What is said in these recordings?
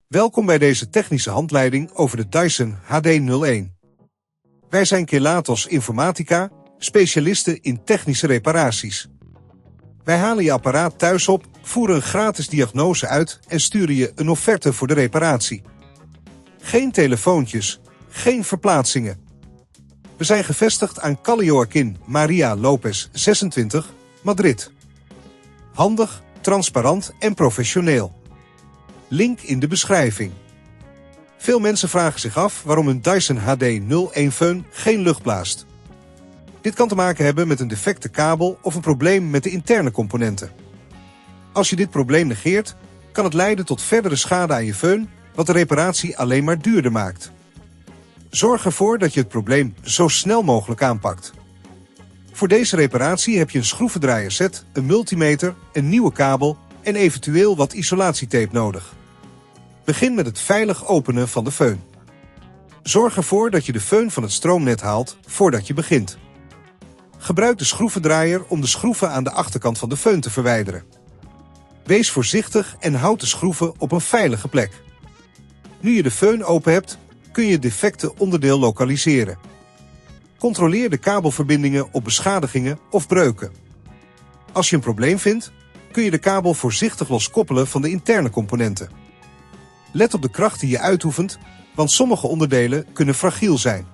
Welkom bij deze technische handleiding over de Dyson HD01. Wij zijn Kelatos Informatica, specialisten in technische reparaties. Wij halen je apparaat thuis op, voeren een gratis diagnose uit en sturen je een offerte voor de reparatie. Geen telefoontjes, geen verplaatsingen. We zijn gevestigd aan Calle Joaquin Maria Lopez 26, Madrid. Handig, transparant en professioneel. Link in de beschrijving. Veel mensen vragen zich af waarom een Dyson HD01 föhn geen lucht blaast. Dit kan te maken hebben met een defecte kabel of een probleem met de interne componenten. Als je dit probleem negeert, kan het leiden tot verdere schade aan je föhn, wat de reparatie alleen maar duurder maakt. Zorg ervoor dat je het probleem zo snel mogelijk aanpakt. Voor deze reparatie heb je een schroevendraaierset, een multimeter, een nieuwe kabel en eventueel wat isolatietape nodig. Begin met het veilig openen van de föhn. Zorg ervoor dat je de föhn van het stroomnet haalt voordat je begint. Gebruik de schroevendraaier om de schroeven aan de achterkant van de föhn te verwijderen. Wees voorzichtig en houd de schroeven op een veilige plek. Nu je de föhn open hebt, kun je het defecte onderdeel lokaliseren. Controleer de kabelverbindingen op beschadigingen of breuken. Als je een probleem vindt, kun je de kabel voorzichtig loskoppelen van de interne componenten. Let op de kracht die je uitoefent, want sommige onderdelen kunnen fragiel zijn.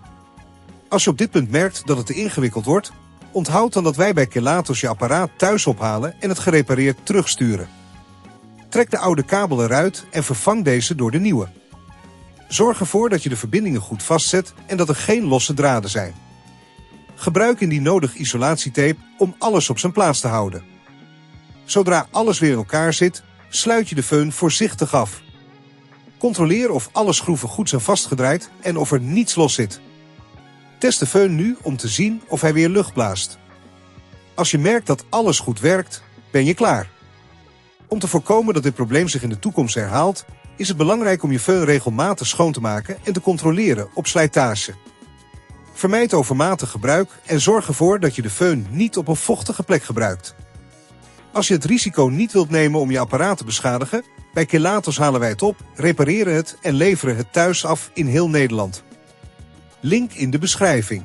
Als je op dit punt merkt dat het te ingewikkeld wordt, onthoud dan dat wij bij Kelatos je apparaat thuis ophalen en het gerepareerd terugsturen. Trek de oude kabel eruit en vervang deze door de nieuwe. Zorg ervoor dat je de verbindingen goed vastzet en dat er geen losse draden zijn. Gebruik indien nodig isolatietape om alles op zijn plaats te houden. Zodra alles weer in elkaar zit, sluit je de föhn voorzichtig af. Controleer of alle schroeven goed zijn vastgedraaid en of er niets los zit. Test de föhn nu om te zien of hij weer lucht blaast. Als je merkt dat alles goed werkt, ben je klaar. Om te voorkomen dat dit probleem zich in de toekomst herhaalt, is het belangrijk om je föhn regelmatig schoon te maken en te controleren op slijtage. Vermijd overmatig gebruik en zorg ervoor dat je de föhn niet op een vochtige plek gebruikt. Als je het risico niet wilt nemen om je apparaat te beschadigen, bij Kelatos halen wij het op, repareren het en leveren het thuis af in heel Nederland. Link in de beschrijving.